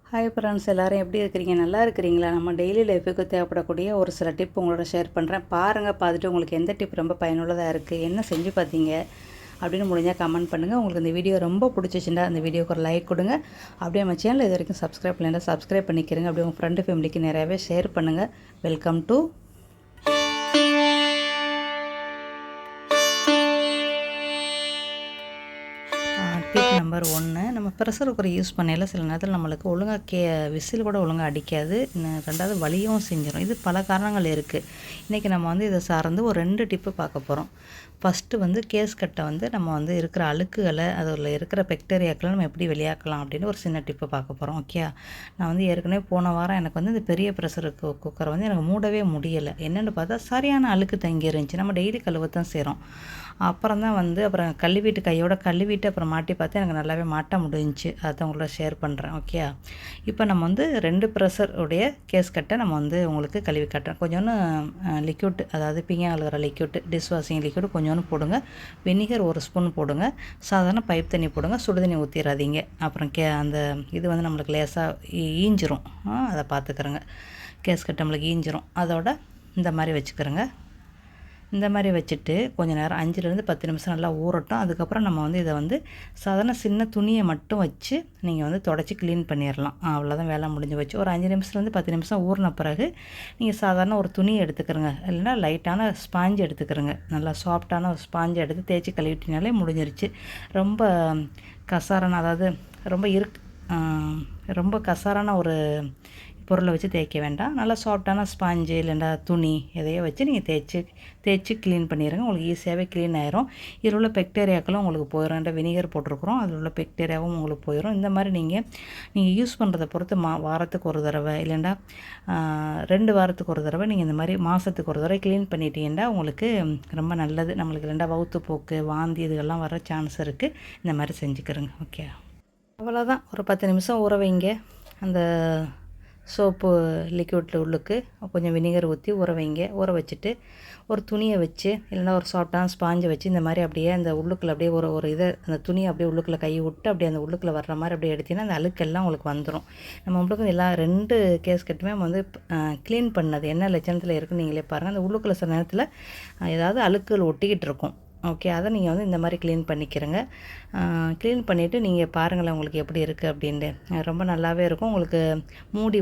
Hi friends, எல்லோரும் எப்படி இருக்கிறீங்க? நல்லா இருக்கிறீங்களா? நம்ம டெய்லி லைஃபுக்கு தேவைப்படக்கூடிய ஒரு சில டிப் உங்களோட ஷேர் பண்ணுறேன். பாருங்கள், பார்த்துட்டு உங்களுக்கு எந்த டிப் ரொம்ப பயனுள்ளதாக இருக்குது, என்ன செஞ்சு பார்த்தீங்க அப்படின்னு முடிஞ்சால் கமெண்ட் பண்ணுங்கள். உங்களுக்கு இந்த வீடியோ ரொம்ப பிடிச்சிச்சுன்னா அந்த வீடியோக்கு ஒரு லைக் கொடுங்க. அப்படியே நம்ம சேனல் இது வரைக்கும் சப்ஸ்கிரைப் பண்ணலைன்னா சப்ஸ்கிரைப் பண்ணிக்கிறேங்க. அப்படியே உங்கள் ஃப்ரெண்டு ஃபேமிலிக்கு நிறையாவே ஷேர் பண்ணுங்கள். Welcome to tip number 1. நம்ம ப்ரெஷர் குக்கரை யூஸ் பண்ணையில் சில நேரத்தில் நம்மளுக்கு ஒழுங்காக விசில் கூட ஒழுங்காக அடிக்காது. ரெண்டாவது வலியும் செஞ்சிடும். இது பல காரணங்கள் இருக்குது. இன்றைக்கி நம்ம இதை சார்ந்து ஒரு 2 டிப்பு பார்க்க போகிறோம். ஃபஸ்ட்டு கேஸ் கட்டை நம்ம இருக்கிற அழுக்குகளை, அதில் இருக்கிற பாக்டீரியாக்களை நம்ம எப்படி வெளியாக்கலாம் அப்படின்னு ஒரு சின்ன டிப்பு பார்க்க போகிறோம். ஓகே, நான் ஏற்கனவே போன வாரம் எனக்கு இந்த பெரிய ப்ரெஷர் குக்கரை எனக்கு மூடவே முடியலை. என்னென்னு பார்த்தா சரியான அழுக்கு தங்கி இருந்துச்சு. நம்ம டெய்லி கழுவத்தான் செய்கிறோம். அப்புறம் தான் அப்புறம் கையோட கழுவிட்டு அப்புறம் மாட்டி பார்த்து எனக்கு நல்லாவே மாட்ட முடிஞ்சிச்சு. அதை உங்களோட ஷேர் பண்ணுறேன். ஓகே, இப்போ நம்ம 2 ப்ரெஷர் உடைய கேஸ் கட்டை நம்ம உங்களுக்கு கழுவி காட்டுறேன். கொஞ்சோன்னு லிக்விட், அதாவது பிங்க கழுவுற லிக்விட், டிஷ் வாஷிங் லிக்விட் கொஞ்சோன்னு போடுங்க. வினிகர் 1 ஸ்பூன் போடுங்க. சாதாரண பைப் தண்ணி போடுங்க. சுடுதண்ணி ஊற்றிடாதீங்க. அப்புறம் அந்த இது நம்மளுக்கு லேசாக ஈஞ்சிரும். அதை பார்த்துக்கிறோங்க. கேஸ் கட்டை நம்மளுக்கு ஈஞ்சிரும். அதோட இந்த மாதிரி வச்சுக்கிறோங்க. இந்த மாதிரி வச்சுட்டு கொஞ்சம் நேரம் 5லேருந்து 10 நிமிஷம் நல்லா ஊறட்டும். அதுக்கப்புறம் நம்ம இதை சாதாரண சின்ன துணியை மட்டும் வச்சு நீங்கள் தொடச்சி க்ளீன் பண்ணிடலாம். அவ்வளோதான், வேலை முடிஞ்சு வச்சு. ஒரு 5 நிமிஷத்துலேருந்து 10 நிமிஷம் ஊறின பிறகு நீங்கள் சாதாரண ஒரு துணியை எடுத்துக்கிறங்க. இல்லைன்னா லைட்டான ஸ்பாஞ்சு எடுத்துக்கிறங்க. நல்லா சாஃப்டான ஒரு ஸ்பாஞ்சு எடுத்து தேய்ச்சி கழுவிட்டினாலே முடிஞ்சிருச்சு. ரொம்ப கசாரான, அதாவது ரொம்ப கசாரான ஒரு பொருளை வச்சு தேய்க்க வேண்டாம். நல்லா சாஃப்டான ஸ்பாஞ்சு இல்லைண்டா துணி எதையோ வச்சு நீங்கள் தேய்ச்சி க்ளீன் பண்ணிடுங்க. உங்களுக்கு ஈஸியாகவே க்ளீன் ஆயிரும். இதில் உள்ள பாக்டீரியாக்களும் உங்களுக்கு போயிடும். வினிகர் போட்டிருக்குறோம், அதில் உள்ள பாக்டீரியாவும் உங்களுக்கு போயிடும். இந்த மாதிரி நீங்கள் யூஸ் பண்ணுறதை பொறுத்து வாரத்துக்கு ஒரு தடவை இல்லைண்டா 2 வாரத்துக்கு ஒரு தடவை நீங்கள் இந்த மாதிரி மாதத்துக்கு ஒரு தடவை க்ளீன் பண்ணிட்டீங்கன்னா உங்களுக்கு ரொம்ப நல்லது. நம்மளுக்கு வயிற்றுப்போக்கு, வாந்தி இதுகள்லாம் வர சான்ஸ் இருக்குது. இந்த மாதிரி செஞ்சுக்கிறோங்க. ஓகே, அவ்வளோதான். ஒரு 10 நிமிஷம் ஊற வைங்க. அந்த சோப்பு லிக்விட்டில் உள்ளுக்கு கொஞ்சம் வினிகர் ஊற்றி ஊற வைங்க. ஊற வச்சுட்டு ஒரு துணியை வச்சு இல்லைன்னா ஒரு சாஃப்டான ஸ்பாஞ்சை வச்சு இந்த மாதிரி அப்படியே அந்த உள்ளுக்குள்ளே அப்படியே ஒரு இதை அந்த துணியை அப்படியே உள்ளுக்குள்ளே கை விட்டு அப்படியே அந்த உள்ளுக்குள்ளே வர்ற மாதிரி அப்படியே எடுத்திங்கன்னா அந்த அழுக்கெல்லாம் உங்களுக்கு வந்துடும். நம்ம உங்களுக்கு எல்லா 2 கேஸ் கட்டுமே க்ளீன் பண்ணது என்ன லட்சணத்தில் இருக்குன்னு நீங்களே பாருங்கள். அந்த உள்ளுக்குள்ளே சில நேரத்தில் ஏதாவது அழுக்குகள் ஒட்டிக்கிட்டு இருக்கும். ஓகே, அதை நீங்கள் இந்த மாதிரி க்ளீன் பண்ணிக்கிறங்க. க்ளீன் பண்ணிவிட்டு நீங்கள் பாருங்களேன் உங்களுக்கு எப்படி இருக்குது அப்படின்ட்டு. ரொம்ப நல்லாவே இருக்கும். உங்களுக்கு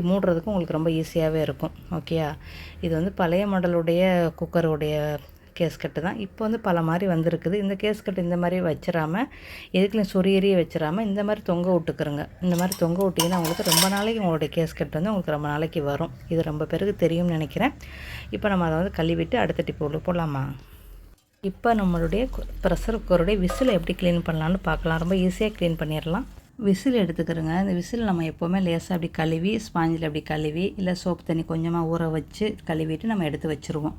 மூடுறதுக்கும் உங்களுக்கு ரொம்ப ஈஸியாகவே இருக்கும். ஓகேயா, இது பழைய மாடலுடைய குக்கருடைய கேஸ்கட்டு தான். இப்போ பல மாதிரி வந்திருக்குது. இந்த கேஸ்கட்டு இந்த மாதிரி வச்சிடாமல் எதுக்குலையும் சொரியறியே வச்சிடாமல் இந்த மாதிரி தொங்க விட்டுக்கிறங்க. இந்த மாதிரி தொங்க விட்டிங்கன்னா உங்களுக்கு ரொம்ப நாளைக்கு உங்களுடைய கேஸ்கட் உங்களுக்கு ரொம்ப நாளைக்கு வரும். இது ரொம்ப பேருக்கு தெரியும்னு நினைக்கிறேன். இப்போ நம்ம அதை கழுவிட்டு அடுத்த டிப்பு உள்ள போடலாமா? இப்போ நம்மளுடைய ப்ரெஷர் குக்கருடைய விசிலை எப்படி க்ளீன் பண்ணலான்னு பார்க்கலாம். ரொம்ப ஈஸியாக க்ளீன் பண்ணிடலாம். விசில் எடுத்துக்கிறோங்க. இந்த விசில் நம்ம எப்போவுமே லேசாக அப்படி கழுவி ஸ்பாஞ்சில் அப்படி கழுவி இல்லை சோப்பு தண்ணி கொஞ்சமாக ஊற வச்சு கழுவிட்டு நம்ம எடுத்து வச்சுருவோம்.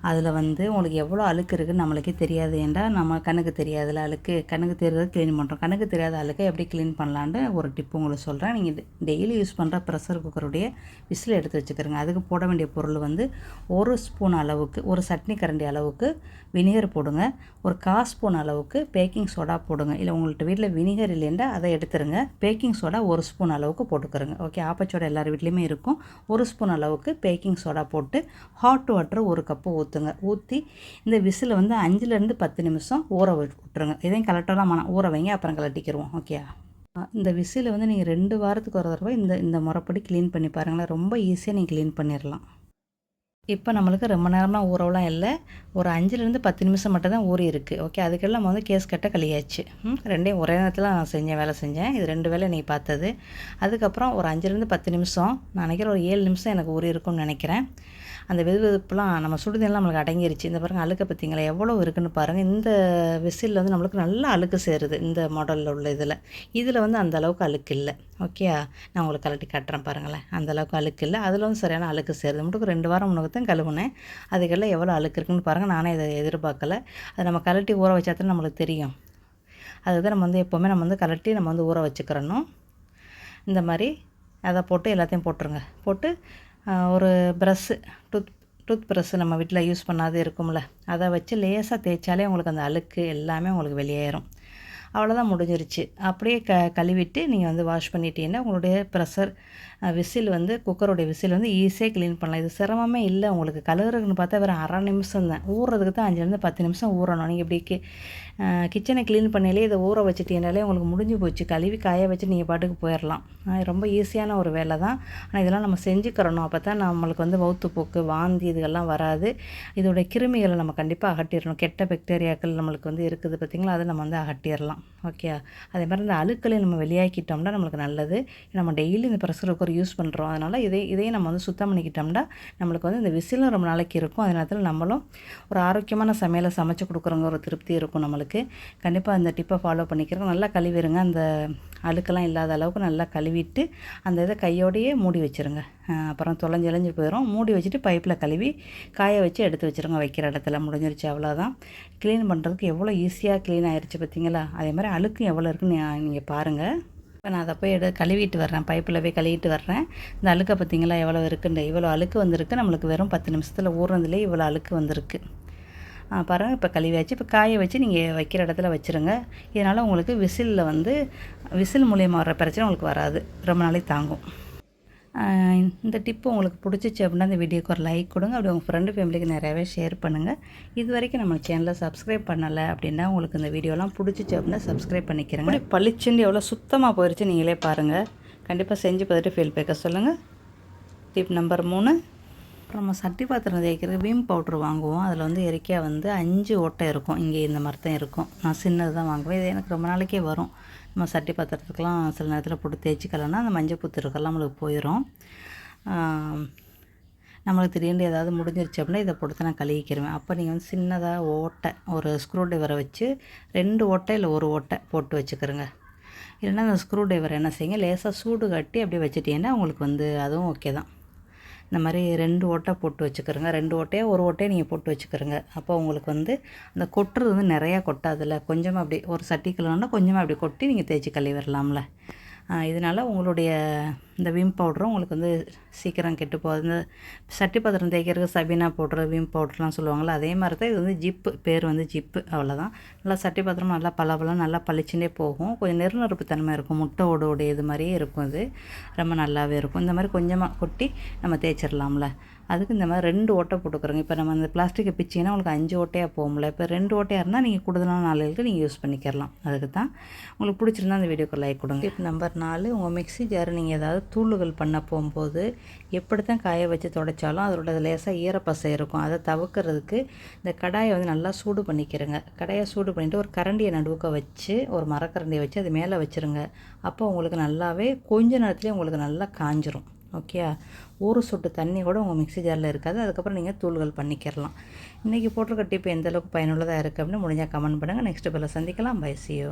அதில் உங்களுக்கு எவ்வளோ அழுக்கு இருக்குதுன்னு நம்மளுக்கே தெரியாது. ஏன்டா நம்ம கண்ணுக்கு தெரியாதுல அழுக்கு. கண்ணுக்கு தெரியாத க்ளீன் பண்ணுறோம். கண்ணுக்கு தெரியாத அழுக்கை எப்படி க்ளீன் பண்ணலான்னு ஒரு டிப்பு உங்களுக்கு சொல்கிறேன். நீங்கள் டெய்லி யூஸ் பண்ணுற ப்ரெஷர் குக்கருடைய விசில் எடுத்து வச்சுக்கிறோங்க. அதுக்கு போட வேண்டிய பொருள் 1 ஸ்பூன் அளவுக்கு, ஒரு சட்னி கரண்டி அளவுக்கு வினிகர் போடுங்க. ஒரு 1/4 ஸ்பூன் அளவுக்கு பேக்கிங் சோடா போடுங்க. இல்லை உங்கள்கிட்ட வீட்டில் வினிகர் இல்லைன்னா அதை எடுத்துருங்க. பேக்கிங் சோடா 1 ஸ்பூன் அளவுக்கு போட்டுக்கிறோங்க. ஓகே, ஆப்பச்சோடா எல்லார் வீட்லேயுமே இருக்கும். 1 ஸ்பூன் அளவுக்கு பேக்கிங் சோடா போட்டு ஹாட் வாட்டர் 1 கப்பு ஊற்றி இந்த விசில் 5லேருந்து 10 நிமிஷம் ஊற விட்டுருங்க. இதையும் கலட்டலாம் ஊற வைங்க, அப்புறம் கலட்டிக்கிடுவோம். ஓகே, இந்த விசில் நீங்கள் 2 வாரத்துக்கு ஒரு தடவை இந்த முறைப்படி க்ளீன் பண்ணி பாருங்களேன். ரொம்ப ஈஸியாக நீங்கள் க்ளீன் பண்ணிடலாம். இப்போ நம்மளுக்கு ரொம்ப நேரமாக ஊறவெலாம் இல்லை. ஒரு 5லேருந்து 10 நிமிஷம் மட்டும் தான் ஊறி இருக்குது. ஓகே, அதுக்கெல்லாம் நம்ம கேஸ் கட்டை கழியாச்சு. 2யும் ஒரே நேரத்தில் நான் வேலை செஞ்சேன். இது 2 வேலை நீ பார்த்தது. அதுக்கப்புறம் ஒரு 5லேருந்து 10 நிமிஷம், நான் நினைக்கிறேன் ஒரு 7 நிமிஷம் எனக்கு ஊறி இருக்கும்னு நினைக்கிறேன். அந்த வெதுவெதுப்புலாம் நம்ம சுடுதெல்லாம் நம்மளுக்கு அடங்கிருச்சு. இந்த பாருங்கள் அழுக்க பார்த்தீங்களா எவ்வளோ இருக்குதுன்னு பாருங்கள். இந்த விசில் நம்மளுக்கு நல்லா அழுக்கு சேருது. இந்த மாடலில் உள்ள இதில் அந்த அளவுக்கு அழுக்கு இல்லை. ஓகே, நான் உங்களுக்கு கலட்டி காட்டுறேன் பாருங்களேன். அந்த அளவுக்கு அழுக்கு இல்லை. அதில் சரியான அழுக்கு சேருது. மட்டும் 2 வாரம் முன்னே தான் கழுவுனேன். அதுக்கெல்லாம் எவ்வளோ அழுக்கு இருக்குன்னு பாருங்கள். நானே இதை எதிர்பார்க்கல. அதை நம்ம கலட்டி ஊற வச்சா தான் நம்மளுக்கு தெரியும். அதுதான் நம்ம எப்போவுமே நம்ம கலட்டி நம்ம ஊற வச்சுக்கிறணும். இந்த மாதிரி அதை போட்டு எல்லாத்தையும் போட்டுருங்க. போட்டு ஒரு ப்ரஷ்ஷு, டூத் ப்ரஷ்ஷு நம்ம வீட்டில் யூஸ் பண்ணாதே இருக்கும்ல, அதை வச்சு லேசாக தேய்ச்சாலே உங்களுக்கு அந்த அழுக்கு எல்லாமே உங்களுக்கு வெளியேறும். அவ்வளோதான் முடிஞ்சிருச்சு. அப்படியே கழுவிட்டு நீங்கள் வந்து வாஷ் பண்ணிட்டீங்கன்னா உங்களுடைய ப்ரெஷர் விசில் வந்து குக்கருடைய விசில் வந்து ஈஸியாக க்ளீன் பண்ணலாம். இது சிரமமே இல்லை உங்களுக்கு. கழுவுறதுக்குன்னு பார்த்தா வேறு அரை நிமிஷம் தான். ஊறுறதுக்கு தான் 5லேருந்து 10 நிமிஷம் ஊறணும். நீங்கள் இப்படி கிச்சனை க்ளீன் பண்ணாலே இதை ஊற வச்சுட்டீங்கனாலே உங்களுக்கு முடிஞ்சு போச்சு. கழுவி காய வச்சு நீங்கள் பாட்டுக்கு போயிடலாம். ரொம்ப ஈஸியான ஒரு வேலை தான். ஆனால் இதெல்லாம் நம்ம செஞ்சுக்கிறணும். அப்போ தான் நம்மளுக்கு வந்து வயிற்றுப்போக்கு, வாந்தி இதுகள்லாம் வராது. இதோடைய கிருமிகளை நம்ம கண்டிப்பாக அகற்றிடணும். கெட்ட பாக்டீரியாக்கள் நம்மளுக்கு வந்து இருக்குது பார்த்திங்களா, அதை நம்ம வந்து அகற்றிடலாம். ஓகே. அதே மாதிரி இந்த அழுக்களை நம்ம வெளியாக்கிட்டோம்னா நம்மளுக்கு நல்லது. நம்ம டெய்லி இந்த ப்ரெஷர் குக்கர் யூஸ் பண்ணுறோம். அதனால் இதையும் நம்ம வந்து சுத்தம் பண்ணிக்கிட்டோம்னா நம்மளுக்கு வந்து இந்த விசிலும் ரொம்ப நாளைக்கு இருக்கும். அதே நேரத்தில் நம்மளும் ஒரு ஆரோக்கியமான சமையலை சமைச்சு கொடுக்குறோங்க ஒரு திருப்தி இருக்கும் நம்மளுக்கு. கண்டிப்பாக அந்த டிப்பை ஃபாலோ பண்ணிக்கிறோம். நல்லா கழுவிடுங்க. அந்த அழுக்கெல்லாம் இல்லாத அளவுக்கு நல்லா கழுவிட்டு அந்த இதை கையோடையே மூடி வச்சுருங்க. அப்புறம் தொலைஞ்சு போயிடும். மூடி வச்சுட்டு பைப்பில் கழுவி காய வச்சு எடுத்து வச்சுருங்க. வைக்கிற இடத்துல முடிஞ்சிருச்சு. அவ்வளோதான். க்ளீன் பண்ணுறதுக்கு எவ்வளோ ஈஸியாக க்ளீன் ஆயிடுச்சு பார்த்திங்களா. அதே மாதிரி அழுக்கும் எவ்வளோ இருக்குன்னு நீங்கள் பாருங்கள். இப்போ நான் அதை போய் கழுவிட்டு வர்றேன். பைப்பில் போய் கழுவிட்டு வர்றேன். இந்த அழுக்கை பார்த்திங்களா எவ்வளோ இருக்குண்டு. இவ்வளோ அழுக்கு வந்திருக்கு. நம்மளுக்கு வெறும் 10 நிமிஷத்தில் ஊறுறதுலேயே இவ்வளோ அழுக்கு வந்திருக்கு. பாருங்கள். இப்போ கழுவியாச்சு. இப்போ காய வச்சு நீங்கள் வைக்கிற இடத்துல வச்சுருங்க. இதனால் உங்களுக்கு விசில் மூலியமாக வர பிரச்சனை உங்களுக்கு வராது. ரொம்ப நாளைக்கு தாங்கும். இந்த டிப்பு உங்களுக்கு பிடிச்சிச்சு அப்படின்னா இந்த வீடியோக்கு ஒரு லைக் கொடுங்க. அப்படி உங்கள் ஃப்ரெண்டு ஃபேமிலிக்கு நிறையாவே ஷேர் பண்ணுங்கள். இது வரைக்கும் நம்ம சேனலை சப்ஸ்கிரைப் பண்ணலை அப்படின்னா உங்களுக்கு இந்த வீடியோலாம் பிடிச்சிச்சு அப்படின்னா சப்ஸ்கிரைப் பண்ணிக்கிறேங்க. அப்படி பளிச்சுன்னு எவ்வளோ சுத்தமாக போயிடுச்சு நீங்களே பாருங்கள். கண்டிப்பாக செஞ்சு பார்த்துட்டு ஃபீட்பேக்கை சொல்லுங்கள். டிப் நம்பர் 3, நம்ம சட்டி பாத்திரம் தேய்க்கிறதுக்கு விம் பவுட்ரு வாங்குவோம். அதில் வந்து இயற்கையாக வந்து 5 ஓட்டை இருக்கும். இங்கே இந்த மாதிரி தான் இருக்கும். நான் சின்னது தான் வாங்குவேன். இது எனக்கு ரொம்ப நாளைக்கே வரும். நம்ம சட்டி பாத்திரத்துக்கெலாம் சில நேரத்தில் போட்டு தேய்ச்சிக்கலன்னா அந்த மஞ்சள் பூத்து இருக்கெல்லாம் நம்மளுக்கு போயிடும். நம்மளுக்கு திடீர்னு ஏதாவது முடிஞ்சிருச்சு அப்படின்னா இதை போட்டு நான் கழுவிக்கிறேன். அப்போ நீங்கள் வந்து சின்னதாக ஓட்டை ஒரு ஸ்க்ரூ ட்ரைவரை வச்சு 2 ஓட்டை இல்லை 1 ஓட்டை போட்டு வச்சுக்கிறோங்க. இல்லைன்னா அந்த ஸ்க்ரூ ட்ரைவர் என்ன செய்யுங்க, லேசாக சூடு கட்டி அப்படியே வச்சுட்டீங்கன்னா உங்களுக்கு வந்து அதுவும் ஓகே தான். இந்த மாதிரி 2 ஓட்டை போட்டு வச்சுக்கிறோங்க. 2 ஓட்டையோ 1 ஓட்டையோ நீங்கள் போட்டு வச்சுக்கிறோங்க. அப்போ உங்களுக்கு வந்து அந்த கொட்டுறது வந்து நிறையா கொட்டாதில்ல. கொஞ்சமாக அப்படி ஒரு சட்டி கழுவுனா கொஞ்சமாக அப்படி கொட்டி நீங்கள் தேய்ச்சி கழுவி வரலாம்ல. இதனால் உங்களுடைய இந்த விம் பவுடரும் உங்களுக்கு வந்து சீக்கிரம் கெட்டு போகுது. இந்த சட்டி பாத்திரம் தேய்க்கிறதுக்கு சபீனா பவுட்ரு, விம் பவுட்ருலாம் சொல்லுவாங்கள்ல, அதே மாதிரி தான் இது வந்து ஜிப்பு. பேர் வந்து ஜிப்பு. அவ்வளோதான். நல்லா சட்டி பாத்திரம் நல்லா பளபளன்னு நல்லா பளிச்சுட்டே போகும். கொஞ்சம் நெருநறுப்பு தன்மை இருக்கும். முட்டை ஓடு இது மாதிரியே இருக்கும். அது ரொம்ப நல்லாவே இருக்கும். இந்த மாதிரி கொஞ்சமாக கொட்டி நம்ம தேய்ச்சிடலாம்ல. அதுக்கு இந்த மாதிரி 2 ஓட்டை போட்டுக்கிறோங்க. இப்போ நம்ம அந்த பிளாஸ்டிக்கை பிச்சிங்கன்னா உங்களுக்கு 5 ஓட்டையாக போகும்ல. இப்போ 2 ஓட்டையாக இருந்தால் நீங்கள் கூடுதலான நாளைக்கு நீங்கள் யூஸ் பண்ணிக்கிறலாம். அதுக்கு தான். உங்களுக்கு பிடிச்சிருந்தா அந்த வீடியோக்கு லைக் கொடுங்க. டிப் நம்பர் 4, உங்கள் மிக்ஸி ஜார் நீங்கள் ஏதாவது தூளுகள் பண்ண போகும்போது எப்படி தான் காய வச்சு துடைச்சாலும் அதோட லேசாக ஈரப்பசை இருக்கும். அதை தவிர்க்கிறதுக்கு இந்த கடாயை வந்து நல்லா சூடு பண்ணிக்கிறங்க. கடாயை சூடு பண்ணிவிட்டு ஒரு கரண்டியை நடுவுக்க வச்சு ஒரு மரக்கரண்டியை வச்சு அது மேலே வச்சுருங்க. அப்போ உங்களுக்கு நல்லாவே கொஞ்ச நேரத்துலேயே உங்களுக்கு நல்லா காஞ்சிரும். ஓகே. ஒரு சொட்டு தண்ணி கூட உங்கள் மிக்ஸி ஜாரில் இருக்காது. அதுக்கப்புறம் நீங்கள் தூள்கள் பண்ணிக்கிறலாம். இன்றைக்கி போட்டிருக்க டிப் எந்தளவுக்கு பயனுள்ளதாக இருக்குது அப்படின்னு முடிஞ்சால் கமெண்ட் பண்ணுங்கள். நெக்ஸ்ட் பதில் சந்திக்கலாம். Bye, see you.